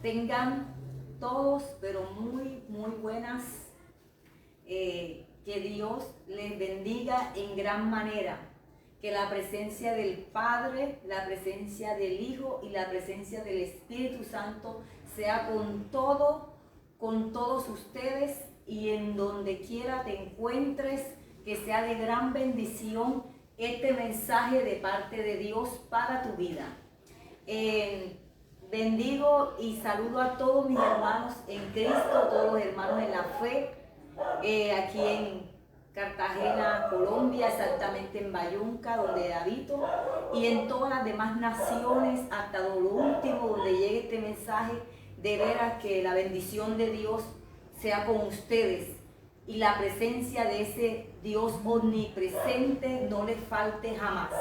Tengan todos, pero muy buenas. Que Dios les bendiga en gran manera. Que la presencia del Padre, la presencia del Hijo y la presencia del Espíritu Santo sea con todos ustedes, y en donde quiera te encuentres, que sea de gran bendición este mensaje de parte de Dios para tu vida. Bendigo y saludo a todos mis hermanos en Cristo, todos los hermanos en la fe, aquí en Cartagena, Colombia, exactamente en Bayunca, donde habito, y en todas las demás naciones, hasta lo último donde llegue este mensaje. De veras que la bendición de Dios sea con ustedes y la presencia de ese Dios omnipresente no les falte jamás.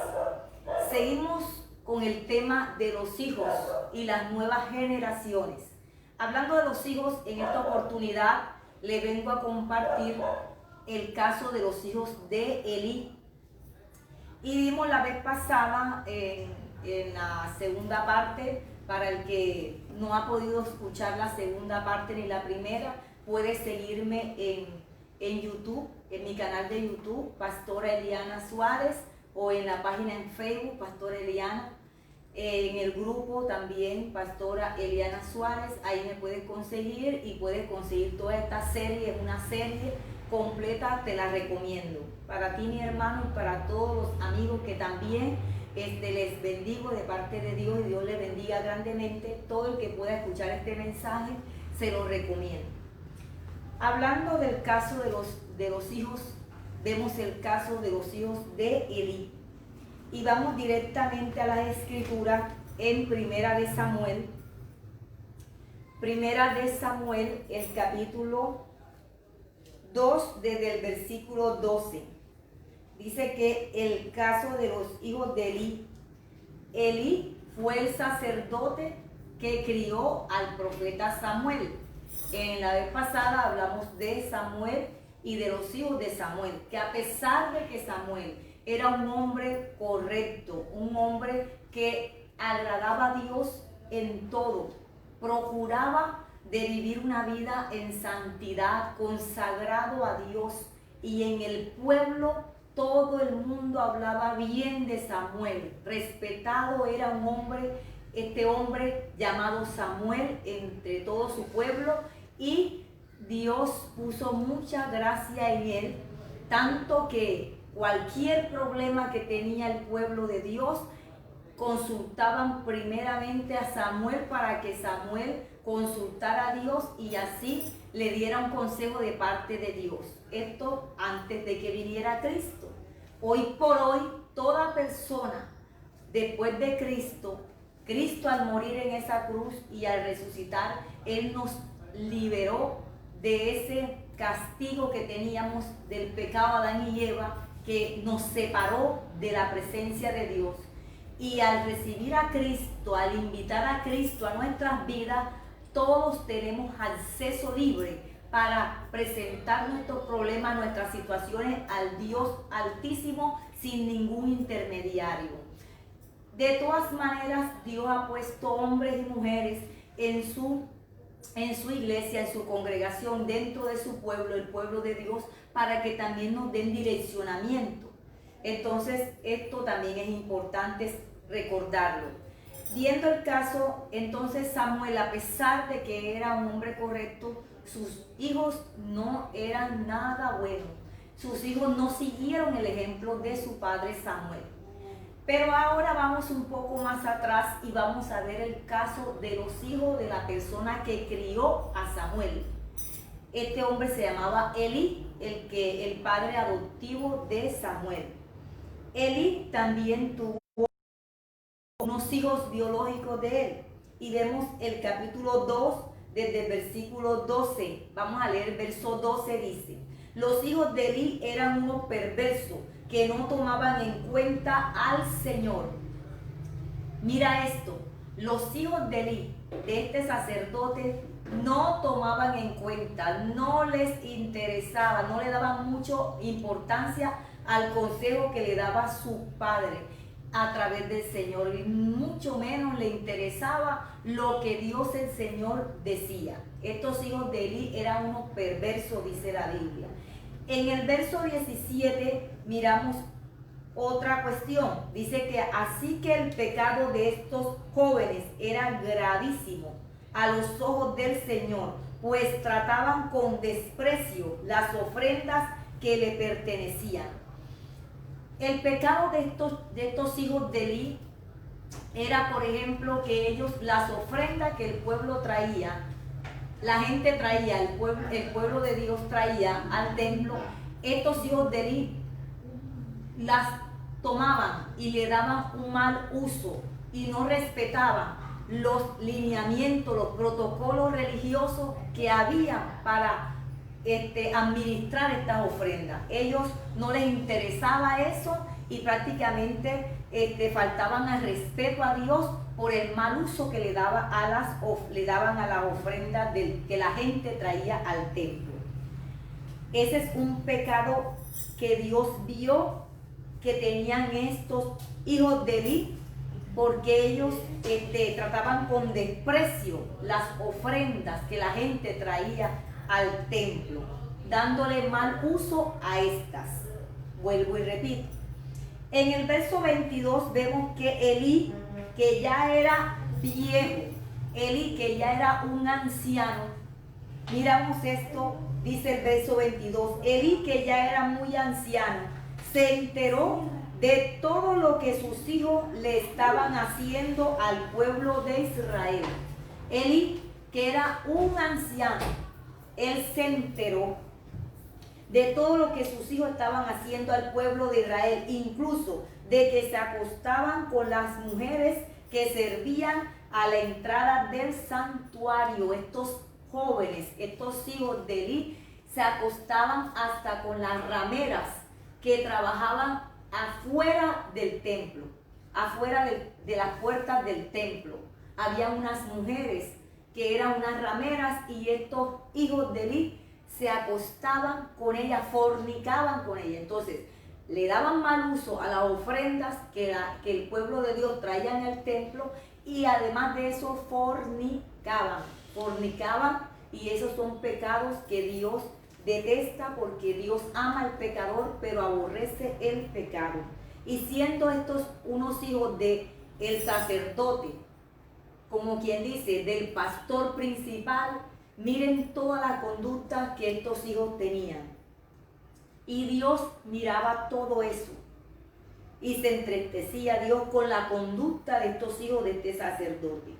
Seguimos con el tema de los hijos y las nuevas generaciones. Hablando de los hijos, en esta oportunidad le vengo a compartir el caso de los hijos de Elí. Y vimos la vez pasada en la segunda parte. Para el que no ha podido escuchar la segunda parte ni la primera, puede seguirme en YouTube, en mi canal de YouTube, Pastora Eliana Suárez, o en la página en Facebook, Pastora Eliana. En el grupo también, Pastora Eliana Suárez, ahí me puedes conseguir y puedes conseguir toda esta serie, es una serie completa, te la recomiendo. Para ti, mi hermano, y para todos los amigos que también les bendigo de parte de Dios, y Dios les bendiga grandemente. Todo el que pueda escuchar este mensaje, se lo recomiendo. Hablando del caso de los hijos, vemos el caso de los hijos de Elí. Y vamos directamente a la escritura en Primera de Samuel. Primera de Samuel, el capítulo 2, desde el versículo 12. Dice que el caso de los hijos de Elí. Elí fue el sacerdote que crió al profeta Samuel. En la vez pasada hablamos de Samuel y de los hijos de Samuel, que a pesar de que Samuel era un hombre correcto, un hombre que agradaba a Dios en todo, procuraba de vivir una vida en santidad, consagrado a Dios, y en el pueblo todo el mundo hablaba bien de Samuel. Respetado era un hombre, este hombre llamado Samuel, entre todo su pueblo, y Dios puso mucha gracia en él, tanto que cualquier problema que tenía el pueblo de Dios, consultaban primeramente a Samuel para que Samuel consultara a Dios y así le diera un consejo de parte de Dios. Esto antes de que viniera Cristo. Hoy por hoy, toda persona después de Cristo, Cristo al morir en esa cruz y al resucitar, Él nos liberó de ese castigo que teníamos del pecado de Adán y Eva, que nos separó de la presencia de Dios. Y al recibir a Cristo, al invitar a Cristo a nuestras vidas, todos tenemos acceso libre para presentar nuestros problemas, nuestras situaciones al Dios Altísimo sin ningún intermediario. De todas maneras, Dios ha puesto hombres y mujeres en su iglesia, en su congregación, dentro de su pueblo, el pueblo de Dios, para que también nos den direccionamiento. Entonces, esto también es importante recordarlo. Viendo el caso, entonces Samuel, a pesar de que era un hombre correcto, sus hijos no eran nada buenos. Sus hijos no siguieron el ejemplo de su padre Samuel. Pero ahora vamos un poco más atrás y vamos a ver el caso de los hijos de la persona que crió a Samuel. Este hombre se llamaba Elí, el padre adoptivo de Samuel. Elí también tuvo unos hijos biológicos de él. Y vemos el capítulo 2 desde el versículo 12. Vamos a leer el verso 12, dice: los hijos de Elí eran unos perversos que no tomaban en cuenta al Señor. Mira esto, los hijos de Elí, de este sacerdote, no tomaban en cuenta, no les interesaba, no le daban mucha importancia al consejo que le daba su padre. a través del Señor, y mucho menos le interesaba lo que Dios el Señor decía. Estos hijos de Elí eran unos perversos, dice la Biblia. En el verso 17 miramos otra cuestión. Dice que así que el pecado de estos jóvenes era gravísimo a los ojos del Señor, pues trataban con desprecio las ofrendas que le pertenecían. El pecado de estos hijos de Elí era, por ejemplo, que ellos, las ofrendas que el pueblo traía, la gente traía, el pueblo de Dios traía al templo, estos hijos de Elí las tomaban y le daban un mal uso y no respetaban los lineamientos, los protocolos religiosos que había para administrar estas ofrendas. Ellos no les interesaba eso y prácticamente faltaban al respeto a Dios por el mal uso que le daban a las ofrendas que la gente traía al templo. Ese es un pecado que Dios vio que tenían estos hijos de Elí, porque ellos trataban con desprecio las ofrendas que la gente traía al templo, dándole mal uso a estas. Vuelvo y repito. En el verso 22 vemos que Elí, que ya era viejo, Elí, que ya era un anciano, miramos esto, dice el verso 22, Elí, que ya era muy anciano, se enteró de todo lo que sus hijos le estaban haciendo al pueblo de Israel. Elí, que era un anciano, él se enteró de todo lo que sus hijos estaban haciendo al pueblo de Israel, incluso de que se acostaban con las mujeres que servían a la entrada del santuario. Estos jóvenes, estos hijos de Elí, se acostaban hasta con las rameras que trabajaban afuera del templo, afuera de las puertas del templo. Había unas mujeres que eran unas rameras y estos hijos de Elí se acostaban con ella, fornicaban con ella. Entonces, le daban mal uso a las ofrendas que el pueblo de Dios traía en el templo, y además de eso fornicaban y esos son pecados que Dios detesta, porque Dios ama al pecador pero aborrece el pecado. Y siendo estos unos hijos de el sacerdote, como quien dice, del pastor principal, miren toda la conducta que estos hijos tenían. Y Dios miraba todo eso y se entristecía Dios con la conducta de estos hijos de este sacerdote.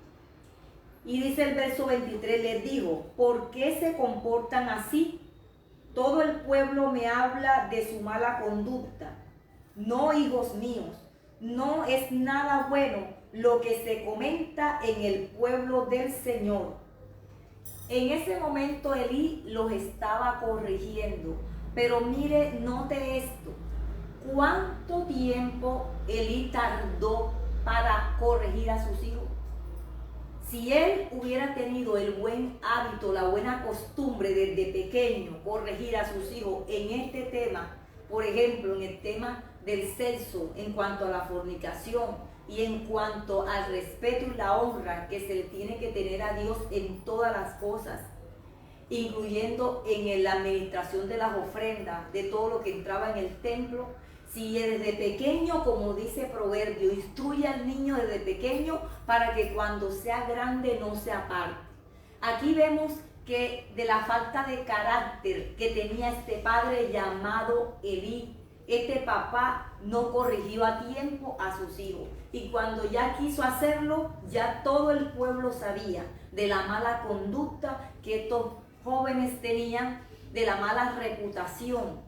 Y dice el verso 23, les digo, ¿por qué se comportan así? Todo el pueblo me habla de su mala conducta. No, hijos míos, no es nada bueno lo que se comenta en el pueblo del Señor. En ese momento Elí los estaba corrigiendo, pero mire, note esto. ¿Cuánto tiempo Elí tardó para corregir a sus hijos? Si él hubiera tenido el buen hábito, la buena costumbre desde pequeño, corregir a sus hijos en este tema, por ejemplo, en el tema del sexo, en cuanto a la fornicación y en cuanto al respeto y la honra que se le tiene que tener a Dios en todas las cosas, incluyendo en la administración de las ofrendas, de todo lo que entraba en el templo. Si desde pequeño, como dice Proverbio, instruye al niño desde pequeño para que cuando sea grande no se aparte. Aquí vemos que de la falta de carácter que tenía este padre llamado Elí, este papá no corrigió a tiempo a sus hijos. Y cuando ya quiso hacerlo, ya todo el pueblo sabía de la mala conducta que estos jóvenes tenían, de la mala reputación.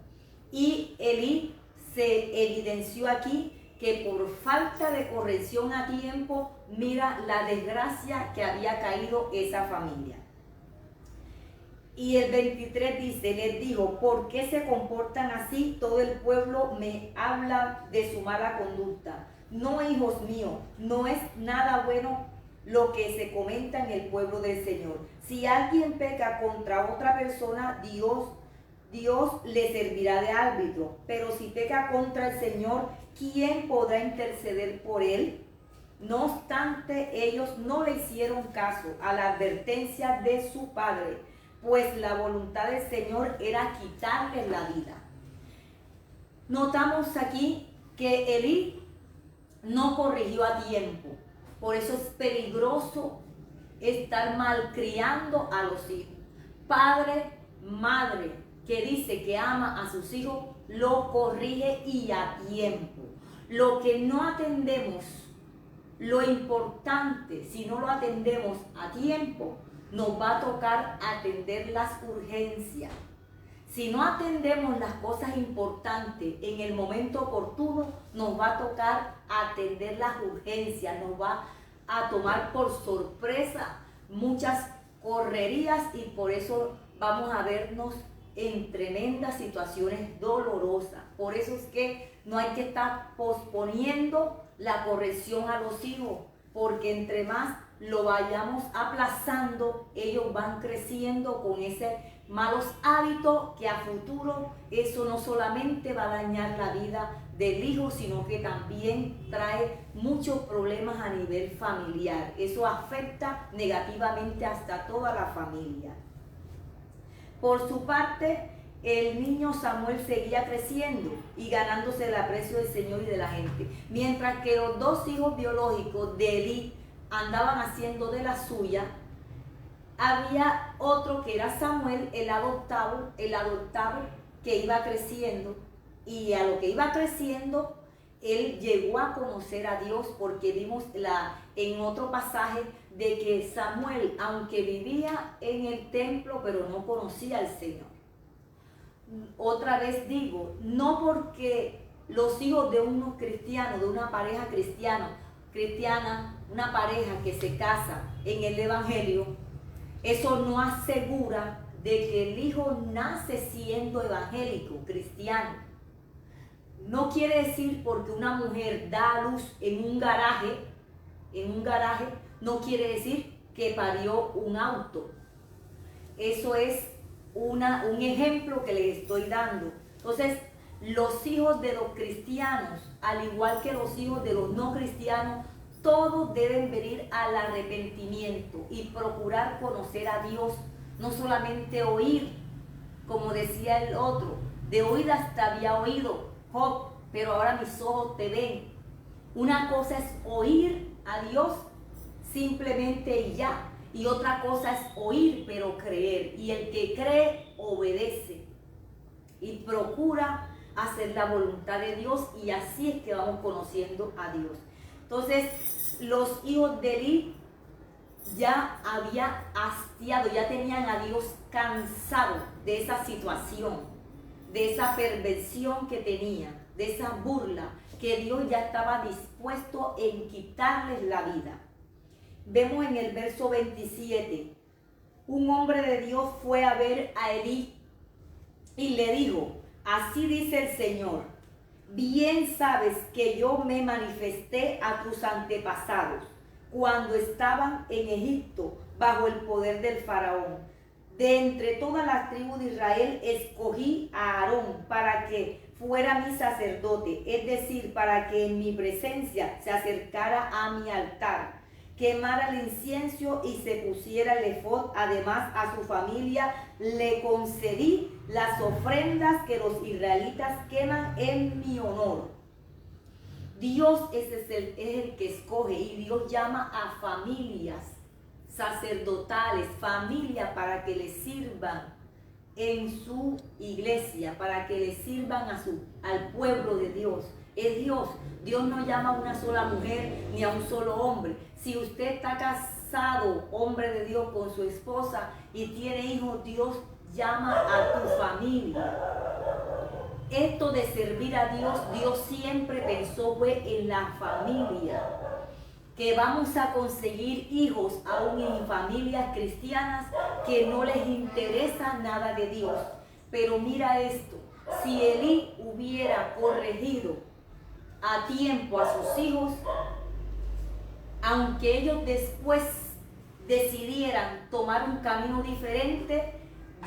Y Elí se evidenció aquí que por falta de corrección a tiempo, mira la desgracia que había caído esa familia. Y el 23 dice, les digo, ¿por qué se comportan así? Todo el pueblo me habla de su mala conducta. No, hijos míos, no es nada bueno lo que se comenta en el pueblo del Señor. Si alguien peca contra otra persona, Dios le servirá de árbitro. Pero si peca contra el Señor, ¿quién podrá interceder por él? No obstante, ellos no le hicieron caso a la advertencia de su padre, pues la voluntad del Señor era quitarles la vida. Notamos aquí que Elí no corrigió a tiempo. Por eso es peligroso estar malcriando a los hijos. Padre, madre que dice que ama a sus hijos, lo corrige y a tiempo. Lo que no atendemos, lo importante, si no lo atendemos a tiempo, nos va a tocar atender las urgencias. Si no atendemos las cosas importantes en el momento oportuno, nos va a tocar atender las urgencias, nos va a tomar por sorpresa muchas correrías y por eso vamos a vernos en tremendas situaciones dolorosas. Por eso es que no hay que estar posponiendo la corrección a los hijos, porque entre más lo vayamos aplazando, ellos van creciendo con ese malos hábitos que a futuro eso no solamente va a dañar la vida del hijo, sino que también trae muchos problemas a nivel familiar. Eso afecta negativamente hasta toda la familia. Por su parte, el niño Samuel seguía creciendo y ganándose el aprecio del Señor y de la gente, mientras que los dos hijos biológicos de Elí andaban haciendo de la suya. Había otro que era Samuel, el adoptado que iba creciendo, y a lo que iba creciendo, él llegó a conocer a Dios, porque vimos en otro pasaje de que Samuel, aunque vivía en el templo, pero no conocía al Señor. Otra vez digo, no porque los hijos de unos cristianos, de una pareja cristiana, una pareja que se casa en el Evangelio, eso no asegura de que el hijo nace siendo evangélico, cristiano. No quiere decir porque una mujer da a luz en un garaje, no quiere decir que parió un auto. Eso es un ejemplo que les estoy dando. Entonces, los hijos de los cristianos, al igual que los hijos de los no cristianos, todos deben venir al arrepentimiento y procurar conocer a Dios, no solamente oír, como decía el otro, de oídas hasta había oído Job, pero ahora mis ojos te ven. Una cosa es oír a Dios simplemente y ya, y otra cosa es oír pero creer, y el que cree obedece y procura hacer la voluntad de Dios, y así es que vamos conociendo a Dios. Entonces, los hijos de Elí ya habían hastiado, ya tenían a Dios cansado de esa situación, de esa perversión que tenía, de esa burla, que Dios ya estaba dispuesto en quitarles la vida. Vemos en el verso 27, un hombre de Dios fue a ver a Elí y le dijo, así dice el Señor, bien sabes que yo me manifesté a tus antepasados cuando estaban en Egipto bajo el poder del faraón. De entre todas las tribus de Israel escogí a Aarón para que fuera mi sacerdote, es decir, para que en mi presencia se acercara a mi altar, quemara el incienso y se pusiera el efod. Además, a su familia le concedí las ofrendas que los israelitas queman en mi honor. Dios es el que escoge, y Dios llama a familias sacerdotales, familias para que le sirvan en su iglesia, para que le sirvan al pueblo de Dios. Es Dios. Dios no llama a una sola mujer ni a un solo hombre. Si usted está casado, hombre de Dios, con su esposa y tiene hijos, Dios llama a tu familia. Esto de servir a Dios, Dios siempre pensó fue en la familia. Que vamos a conseguir hijos aún en familias cristianas que no les interesa nada de Dios. Pero mira esto, si Elí hubiera corregido a tiempo a sus hijos, aunque ellos después decidieran tomar un camino diferente,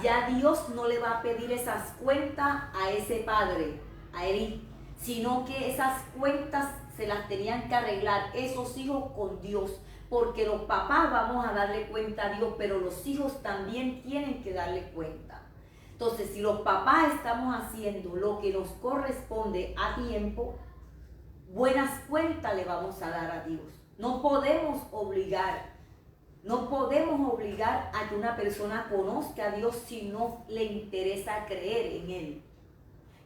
ya Dios no le va a pedir esas cuentas a ese padre, a Elí, sino que esas cuentas se las tenían que arreglar esos hijos con Dios, porque los papás vamos a darle cuenta a Dios, pero los hijos también tienen que darle cuenta. Entonces, si los papás estamos haciendo lo que nos corresponde a tiempo, buenas cuentas le vamos a dar a Dios. No podemos obligar a que una persona conozca a Dios si no le interesa creer en Él.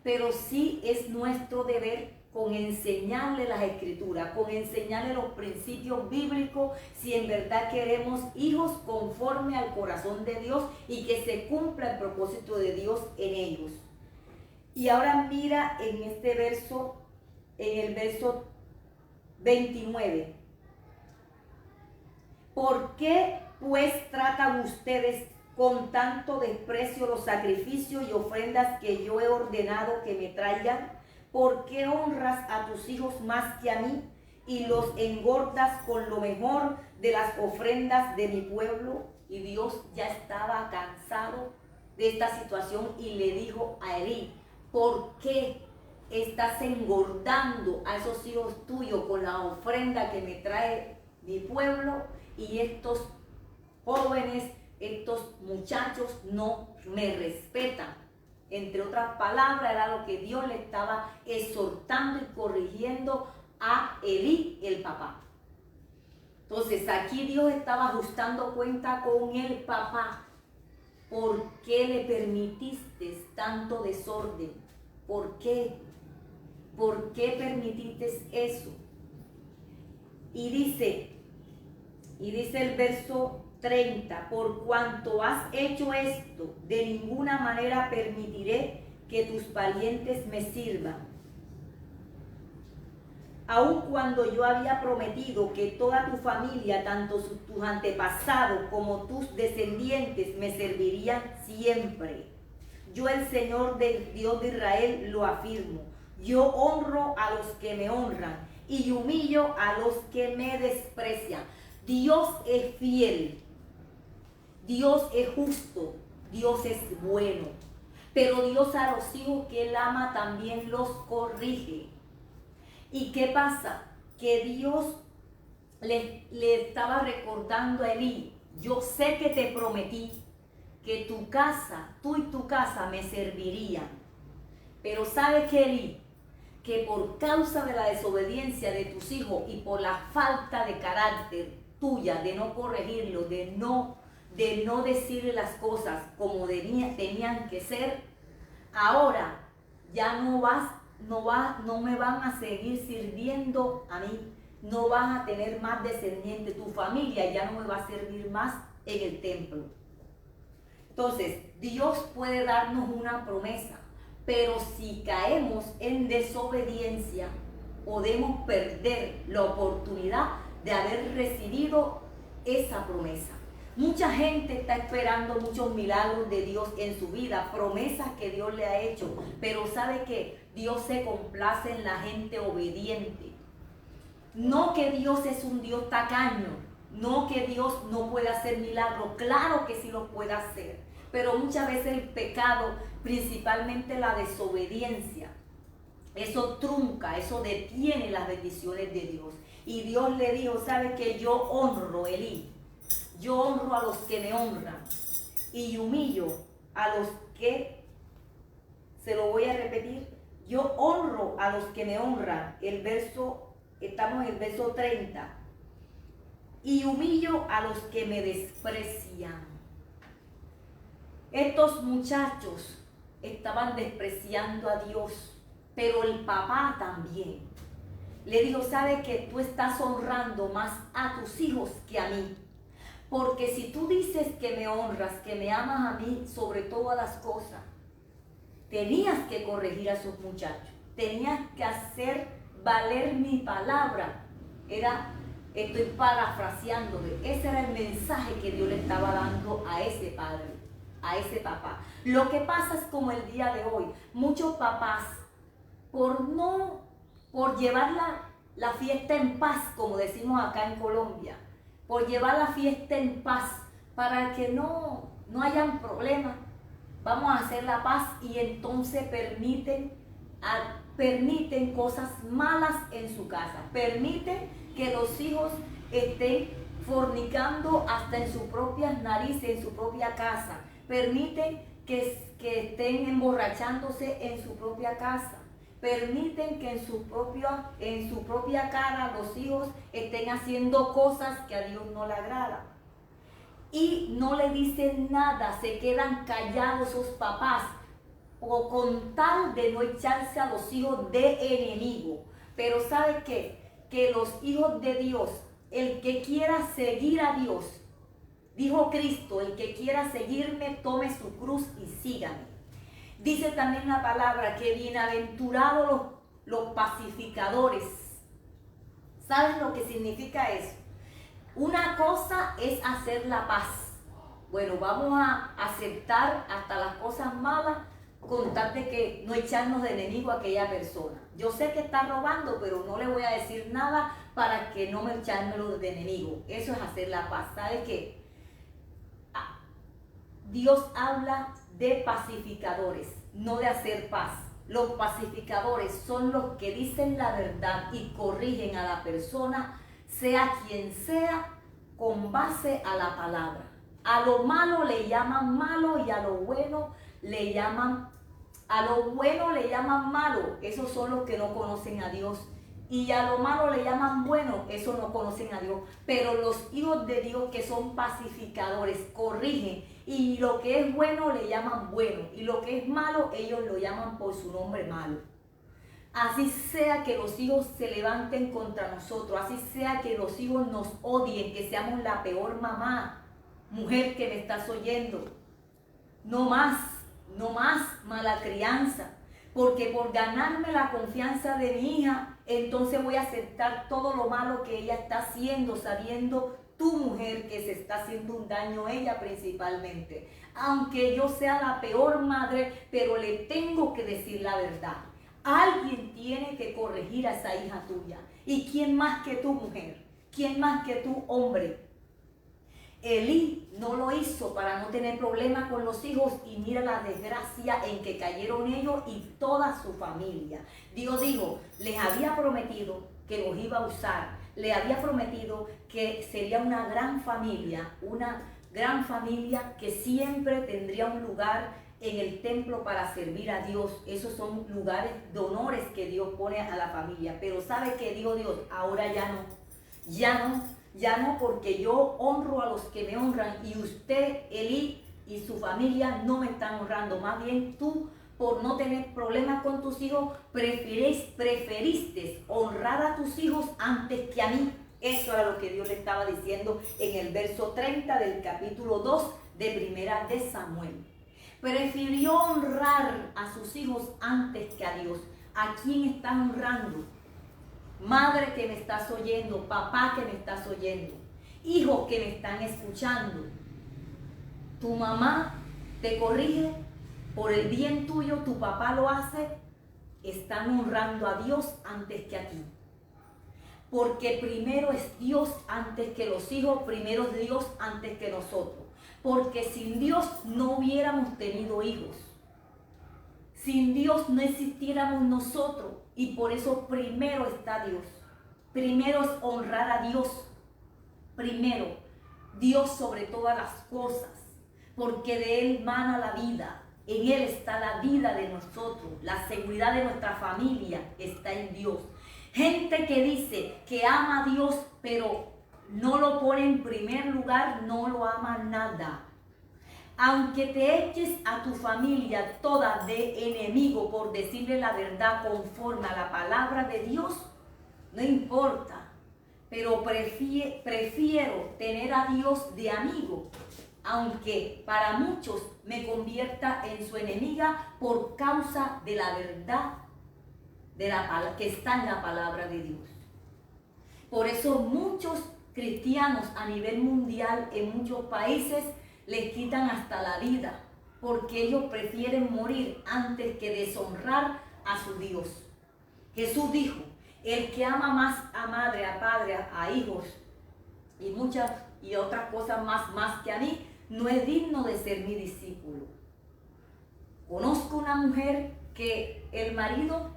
Pero sí es nuestro deber con enseñarle las escrituras, con enseñarle los principios bíblicos, si en verdad queremos hijos conforme al corazón de Dios y que se cumpla el propósito de Dios en ellos. Y ahora mira en este verso, en el verso 29. ¿Por qué pues tratan ustedes con tanto desprecio los sacrificios y ofrendas que yo he ordenado que me traigan? ¿Por qué honras a tus hijos más que a mí y los engordas con lo mejor de las ofrendas de mi pueblo? Y Dios ya estaba cansado de esta situación y le dijo a Elí: ¿por qué estás engordando a esos hijos tuyos con la ofrenda que me trae mi pueblo? Y estos jóvenes, estos muchachos no me respetan. Entre otras palabras, era lo que Dios le estaba exhortando y corrigiendo a Elí, el papá. Entonces aquí Dios estaba ajustando cuenta con el papá. ¿Por qué le permitiste tanto desorden? ¿Por qué? ¿Por qué permitiste eso? Y dice el verso 30, por cuanto has hecho esto, de ninguna manera permitiré que tus parientes me sirvan. Aun cuando yo había prometido que toda tu familia, tanto tus antepasados como tus descendientes, me servirían siempre. Yo, el Señor Dios de Israel, lo afirmo. Yo honro a los que me honran y humillo a los que me desprecian. Dios es fiel. Dios es justo, Dios es bueno, pero Dios a los hijos que Él ama también los corrige. ¿Y qué pasa? Que Dios le estaba recordando a Elí: yo sé que te prometí que tu casa, tú y tu casa me servirían, pero ¿sabes qué, Elí? Que por causa de la desobediencia de tus hijos y por la falta de carácter tuya, de no corregirlo, de no decirle las cosas como tenían que ser, ahora ya no me van a seguir sirviendo a mí, no vas a tener más descendientes, tu familia ya no me va a servir más en el templo. Entonces, Dios puede darnos una promesa, pero si caemos en desobediencia, podemos perder la oportunidad de haber recibido esa promesa. Mucha gente está esperando muchos milagros de Dios en su vida, promesas que Dios le ha hecho, pero sabe que Dios se complace en la gente obediente. No que Dios es un Dios tacaño, no que Dios no puede hacer milagros, claro que sí los puede hacer, pero muchas veces el pecado, principalmente la desobediencia, eso trunca, eso detiene las bendiciones de Dios. Y Dios le dijo: ¿sabe que yo honro, Elí? Yo honro a los que me honran y humillo a los que, se lo voy a repetir, yo honro a los que me honran. Estamos en el verso 30. Y humillo a los que me desprecian. Estos muchachos estaban despreciando a Dios, pero el papá también. Le dijo: ¿sabe que tú estás honrando más a tus hijos que a mí? Porque si tú dices que me honras, que me amas a mí sobre todas las cosas, tenías que corregir a esos muchachos, tenías que hacer valer mi palabra. Estoy parafraseándole, ese era el mensaje que Dios le estaba dando a ese padre, a ese papá. Lo que pasa es como el día de hoy, muchos papás, por llevar la fiesta en paz, como decimos acá en Colombia, por llevar la fiesta en paz, para que no hayan problemas, vamos a hacer la paz, y entonces permiten permiten cosas malas en su casa, permiten que los hijos estén fornicando hasta en sus propias narices, en su propia casa, permiten que estén emborrachándose en su propia casa, permiten que en su propia cara los hijos estén haciendo cosas que a Dios no le agradan. Y no le dicen nada, se quedan callados sus papás, o con tal de no echarse a los hijos de enemigo. Pero ¿sabe qué? Que los hijos de Dios, el que quiera seguir a Dios, dijo Cristo, el que quiera seguirme, tome su cruz y sígame. Dice también la palabra que bienaventurados los pacificadores. ¿Saben lo que significa eso? Una cosa es hacer la paz. Bueno, vamos a aceptar hasta las cosas malas con tal de que no echarnos de enemigo a aquella persona. Yo sé que está robando, pero no le voy a decir nada para que no me echármelo de enemigo. Eso es hacer la paz. ¿Sabe qué? Dios habla de pacificadores, no de hacer paz. Los pacificadores son los que dicen la verdad y corrigen a la persona, sea quien sea, con base a la palabra. A lo malo le llaman malo y a lo bueno le llaman malo. Esos son los que no conocen a Dios. Y a lo malo le llaman bueno, esos no conocen a Dios. Pero los hijos de Dios que son pacificadores, corrigen. Y lo que es bueno le llaman bueno. Y lo que es malo, ellos lo llaman por su nombre malo. Así sea que los hijos se levanten contra nosotros. Así sea que los hijos nos odien, que seamos la peor mamá. Mujer que me estás oyendo. No más mala crianza. Porque por ganarme la confianza de mi hija, entonces voy a aceptar todo lo malo que ella está haciendo, sabiendo tu mujer que se está haciendo un daño a ella principalmente. Aunque yo sea la peor madre, pero le tengo que decir la verdad. Alguien tiene que corregir a esa hija tuya. ¿Y quién más que tu mujer? ¿Quién más que tu hombre? Elí no lo hizo para no tener problemas con los hijos y mira la desgracia en que cayeron ellos y toda su familia. Dios dijo, les había prometido que los iba a usar, le había prometido que sería una gran familia que siempre tendría un lugar en el templo para servir a Dios. Esos son lugares de honores que Dios pone a la familia. Pero ¿sabe qué dijo Dios? Ahora ya no, porque yo honro a los que me honran y usted, Elí y su familia no me están honrando. Más bien tú, por no tener problemas con tus hijos, preferiste honrar a tus hijos antes que a mí. Eso era lo que Dios le estaba diciendo en el verso 30 del capítulo 2 de Primera de Samuel. Prefirió honrar a sus hijos antes que a Dios. ¿A quién está honrando? Madre que me estás oyendo, papá que me estás oyendo, hijos que me están escuchando. Tu mamá te corrige por el bien tuyo, tu papá lo hace, están honrando a Dios antes que a ti. Porque primero es Dios antes que los hijos, primero es Dios antes que nosotros. Porque sin Dios no hubiéramos tenido hijos. Sin Dios no existiéramos nosotros. Y por eso primero está Dios. Primero es honrar a Dios. Primero, Dios sobre todas las cosas. Porque de Él mana la vida. En Él está la vida de nosotros. La seguridad de nuestra familia está en Dios. Gente que dice que ama a Dios, pero no lo pone en primer lugar, no lo ama nada. Aunque te eches a tu familia toda de enemigo por decirle la verdad conforme a la palabra de Dios, no importa. Pero prefiero tener a Dios de amigo, aunque para muchos me convierta en su enemiga por causa de la verdad que está en la palabra de Dios. Por eso muchos cristianos a nivel mundial en muchos países les quitan hasta la vida, porque ellos prefieren morir antes que deshonrar a su Dios. Jesús dijo, el que ama más a madre, a padre, a hijos y muchas y otras cosas más que a mí, no es digno de ser mi discípulo. Conozco una mujer que el marido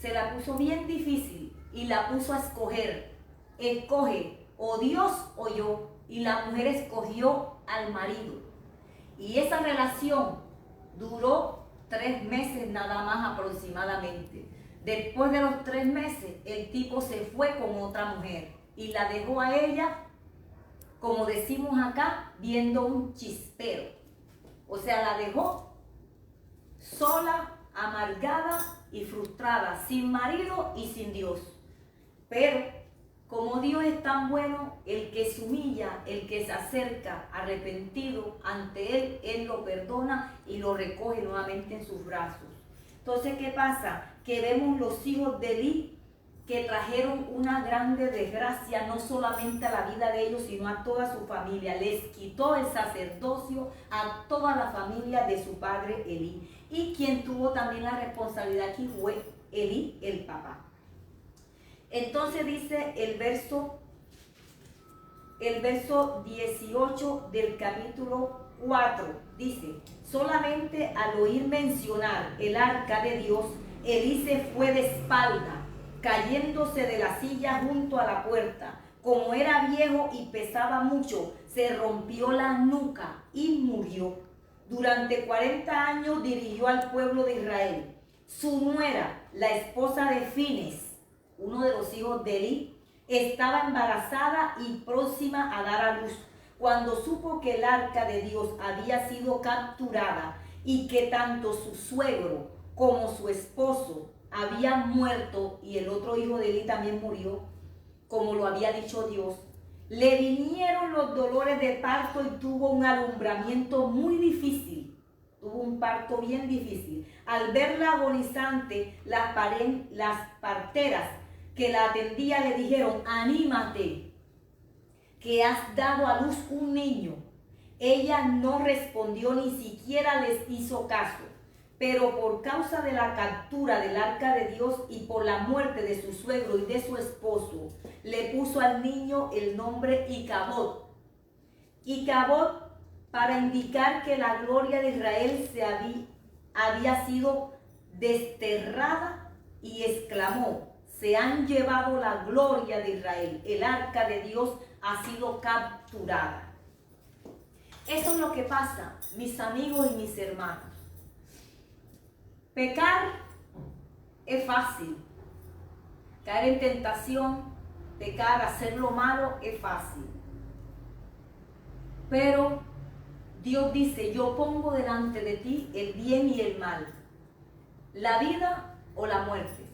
se la puso bien difícil y la puso a escoger. Escoge o Dios o yo. Y la mujer escogió al marido. Y esa relación duró 3 meses nada más aproximadamente. Después de los 3 meses, el tipo se fue con otra mujer y la dejó a ella, como decimos acá, viendo un chispero. O sea, la dejó sola, amargada y frustrada, sin marido y sin Dios. Pero como Dios es tan bueno, el que se humilla, el que se acerca arrepentido ante Él, Él lo perdona y lo recoge nuevamente en sus brazos. Entonces, ¿qué pasa? Que vemos los hijos de Elí que trajeron una grande desgracia, no solamente a la vida de ellos, sino a toda su familia. Les quitó el sacerdocio a toda la familia de su padre Elí. Y quien tuvo también la responsabilidad aquí fue Elí, el papá. Entonces dice el verso 18 del capítulo 4, dice: solamente al oír mencionar el arca de Dios, Elí se fue de espalda, cayéndose de la silla junto a la puerta. Como era viejo y pesaba mucho, se rompió la nuca y murió. Durante 40 años dirigió al pueblo de Israel. Su nuera, la esposa de Fines, uno de los hijos de Elí, estaba embarazada y próxima a dar a luz. Cuando supo que el arca de Dios había sido capturada y que tanto su suegro como su esposo habían muerto y el otro hijo de Elí también murió, como lo había dicho Dios, le vinieron los dolores de parto y tuvo un alumbramiento muy difícil. Tuvo un parto bien difícil. Al verla agonizante, las parteras que la atendían le dijeron: anímate, que has dado a luz un niño. Ella no respondió, ni siquiera les hizo caso. Pero por causa de la captura del arca de Dios y por la muerte de su suegro y de su esposo, le puso al niño el nombre Icabod. Icabod, para indicar que la gloria de Israel había sido desterrada, y exclamó: se han llevado la gloria de Israel, el arca de Dios ha sido capturada. Eso es lo que pasa, mis amigos y mis hermanos. Pecar es fácil, caer en tentación, pecar, hacer lo malo es fácil. Pero Dios dice: yo pongo delante de ti el bien y el mal, la vida o la muerte.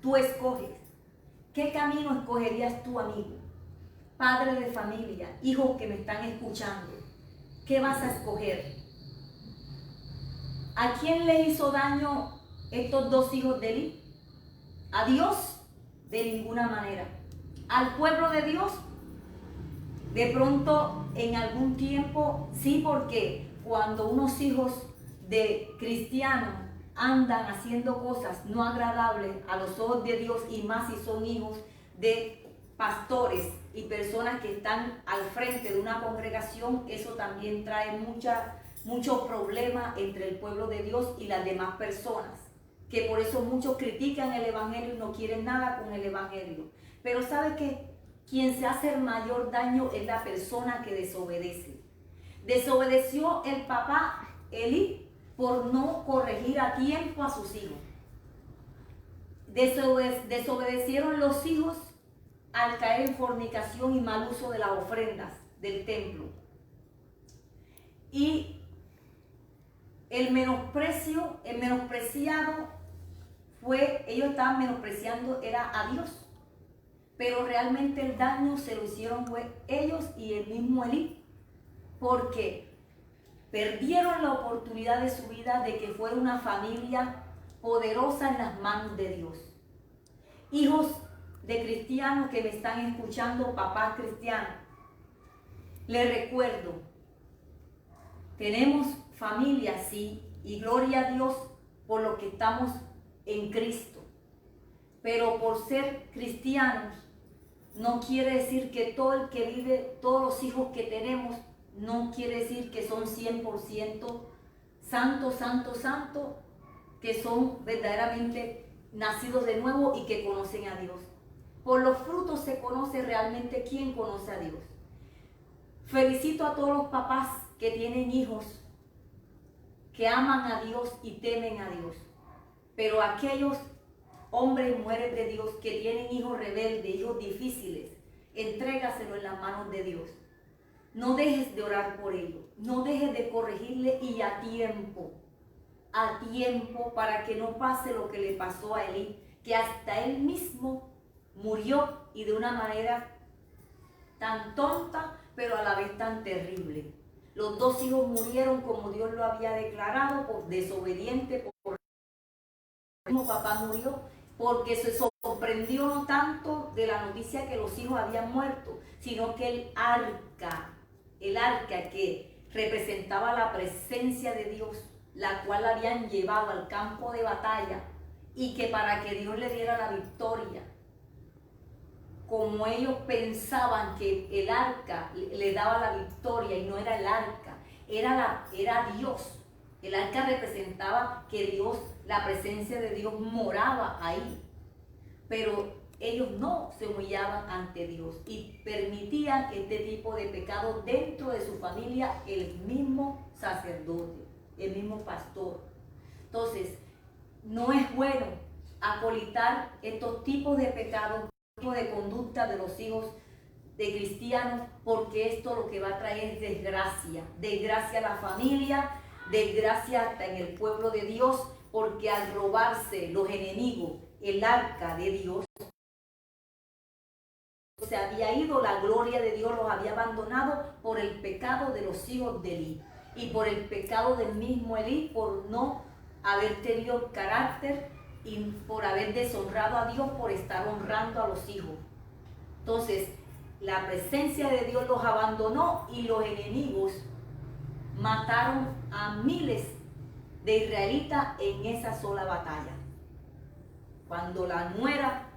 Tú escoges. ¿Qué camino escogerías tú, amigo? Padre de familia, hijos que me están escuchando, ¿qué vas a escoger? ¿A quién le hizo daño estos 2 hijos de Elí? ¿A Dios? De ninguna manera. ¿Al pueblo de Dios? De pronto, en algún tiempo, sí, porque cuando unos hijos de cristianos andan haciendo cosas no agradables a los ojos de Dios, y más si son hijos de pastores y personas que están al frente de una congregación, eso también trae mucho problema entre el pueblo de Dios y las demás personas, que por eso muchos critican el evangelio y no quieren nada con el evangelio. Pero ¿sabe qué? Quien se hace el mayor daño es la persona que desobedece. Desobedeció el papá Elí por no corregir a tiempo a sus hijos. Desobedecieron los hijos al caer en fornicación y mal uso de las ofrendas del templo. Y el menospreciado fue, ellos estaban menospreciando, era a Dios. Pero realmente el daño se lo hicieron fue ellos y el mismo Elí, porque perdieron la oportunidad de su vida de que fuera una familia poderosa en las manos de Dios. Hijos de cristianos que me están escuchando, papás cristianos, les recuerdo, tenemos familia, sí, y gloria a Dios por lo que estamos en Cristo. Pero por ser cristianos, no quiere decir que todo el que vive, todos los hijos que tenemos, no quiere decir que son 100% santos, que son verdaderamente nacidos de nuevo y que conocen a Dios. Por los frutos se conoce realmente quién conoce a Dios. Felicito a todos los papás que tienen hijos que aman a Dios y temen a Dios. Pero aquellos hombres y mujeres de Dios que tienen hijos rebeldes, hijos difíciles, entrégaselo en las manos de Dios. No dejes de orar por ellos, no dejes de corregirle y a tiempo para que no pase lo que le pasó a Elí, que hasta él mismo murió y de una manera tan tonta, pero a la vez tan terrible. Los dos hijos murieron como Dios lo había declarado, por desobediente, por el mismo papá murió, porque se sorprendió no tanto de la noticia que los hijos habían muerto, sino que el arca que representaba la presencia de Dios, la cual habían llevado al campo de batalla, y que para que Dios le diera la victoria, como ellos pensaban que el arca le daba la victoria, y no era el arca, era Dios. El arca representaba que Dios, la presencia de Dios moraba ahí, pero ellos no se humillaban ante Dios y permitían este tipo de pecado dentro de su familia, el mismo sacerdote, el mismo pastor. Entonces, no es bueno acolitar estos tipos de pecados, de conducta de los hijos de cristianos, porque esto lo que va a traer es desgracia a la familia, desgracia hasta en el pueblo de Dios, porque al robarse los enemigos el arca de Dios, se había ido, la gloria de Dios los había abandonado por el pecado de los hijos de Elí y por el pecado del mismo Elí, por no haber tenido carácter y por haber deshonrado a Dios, por estar honrando a los hijos. Entonces, la presencia de Dios los abandonó y los enemigos mataron a miles de israelitas en esa sola batalla. Cuando la nuera,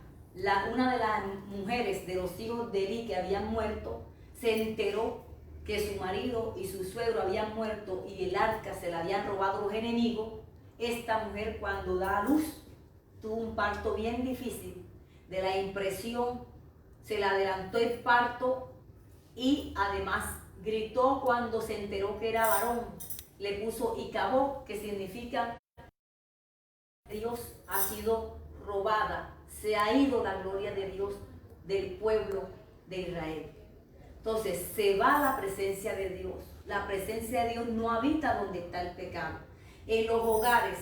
una de las mujeres de los hijos de Elí que habían muerto, se enteró que su marido y su suegro habían muerto y el arca se la habían robado los enemigos, esta mujer cuando da a luz tuvo un parto bien difícil. De la impresión se le adelantó el parto y además gritó cuando se enteró que era varón. Le puso Icabod, que significa Dios ha sido robada, se ha ido la gloria de Dios del pueblo de Israel. Entonces se va la presencia de Dios. La presencia de Dios no habita donde está el pecado. En los hogares,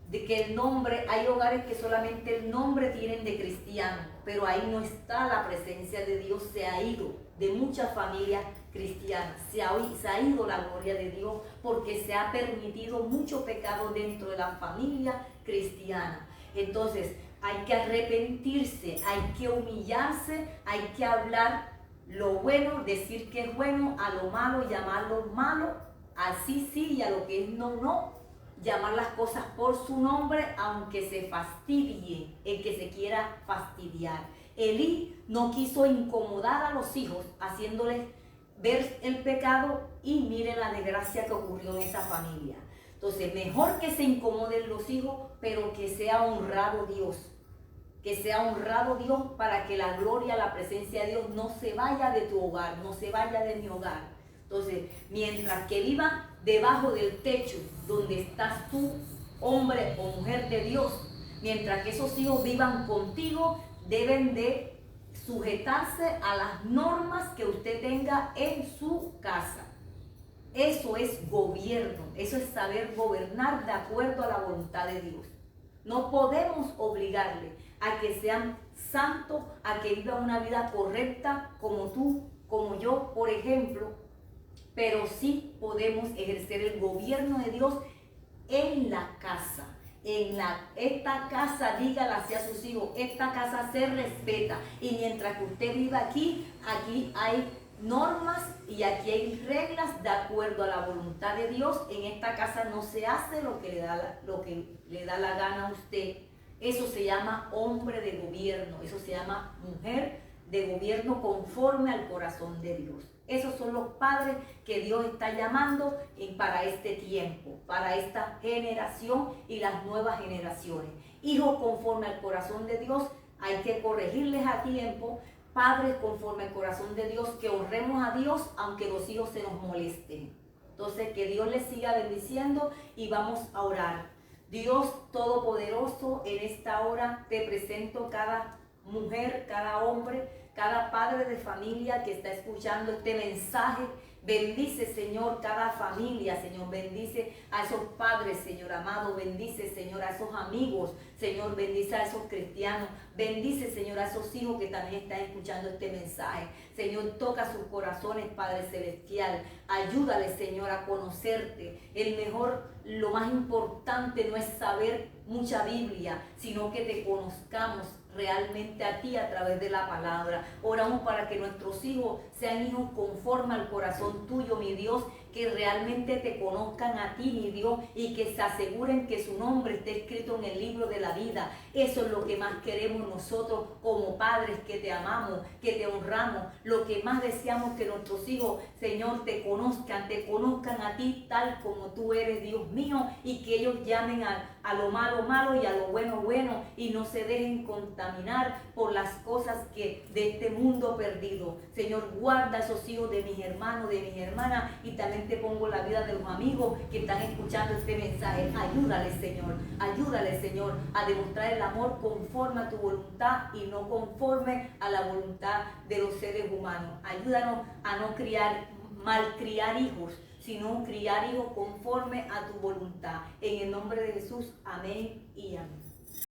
de que el nombre, hay hogares que solamente el nombre tienen de cristiano, pero ahí no está la presencia de Dios, se ha ido de muchas familias cristianas, se ha ido la gloria de Dios porque se ha permitido mucho pecado dentro de la familia cristiana. Entonces hay que arrepentirse, hay que humillarse, hay que hablar lo bueno, decir que es bueno, a lo malo llamarlo malo, así sí, y a lo que es no, no. Llamar las cosas por su nombre, aunque se fastidie el que se quiera fastidiar. Elí no quiso incomodar a los hijos, haciéndoles ver el pecado, y miren la desgracia que ocurrió en esa familia. Entonces, mejor que se incomoden los hijos, pero que sea honrado Dios. Que sea honrado Dios para que la gloria, la presencia de Dios no se vaya de tu hogar, no se vaya de mi hogar. Entonces, mientras que vivan debajo del techo donde estás tú, hombre o mujer de Dios, mientras que esos hijos vivan contigo, deben de sujetarse a las normas que usted tenga en su casa. Eso es gobierno, eso es saber gobernar de acuerdo a la voluntad de Dios. No podemos obligarle a que sean santos, a que vivan una vida correcta como tú, como yo, por ejemplo, pero sí podemos ejercer el gobierno de Dios en la casa. Esta casa, dígale hacia sus hijos, esta casa se respeta. Y mientras que usted viva aquí, aquí hay normas y aquí hay reglas de acuerdo a la voluntad de Dios. En esta casa no se hace lo que le da la gana a usted. Eso se llama hombre de gobierno, eso se llama mujer de gobierno conforme al corazón de Dios. Esos son los padres que Dios está llamando para este tiempo, para esta generación y las nuevas generaciones. Hijos conforme al corazón de Dios, hay que corregirles a tiempo. Padres conforme al corazón de Dios, que honremos a Dios aunque los hijos se nos molesten. Entonces, que Dios les siga bendiciendo y vamos a orar. Dios Todopoderoso, en esta hora te presento cada mujer, cada hombre, cada padre de familia que está escuchando este mensaje. Bendice, Señor, cada familia, Señor. Bendice a esos padres, Señor amado. Bendice, Señor, a esos amigos. Señor, bendice a esos cristianos. Bendice, Señor, a esos hijos que también están escuchando este mensaje. Señor, toca sus corazones, Padre Celestial. Ayúdales, Señor, a conocerte. Lo más importante no es saber mucha Biblia, sino que te conozcamos realmente a ti a través de la palabra. Oramos para que nuestros hijos sean hijos conforme al corazón tuyo, mi Dios, que realmente te conozcan a ti, mi Dios, y que se aseguren que su nombre esté escrito en el libro de la vida. Eso es lo que más queremos nosotros como padres, que te amamos, que te honramos. Lo que más deseamos, que nuestros hijos, Señor, te conozcan a ti tal como tú eres, Dios mío, y que ellos llamen a lo malo, malo, y a lo bueno, bueno, y no se dejen contaminar por las cosas de este mundo perdido. Señor, guarda a esos hijos de mis hermanos, de mis hermanas, y también te pongo la vida de los amigos que están escuchando este mensaje. Ayúdales, Señor, a demostrar el amor conforme a tu voluntad y no conforme a la voluntad de los seres humanos. Ayúdanos a no malcriar hijos, sino criar hijos conforme a tu voluntad. En el nombre de Jesús, amén y amén.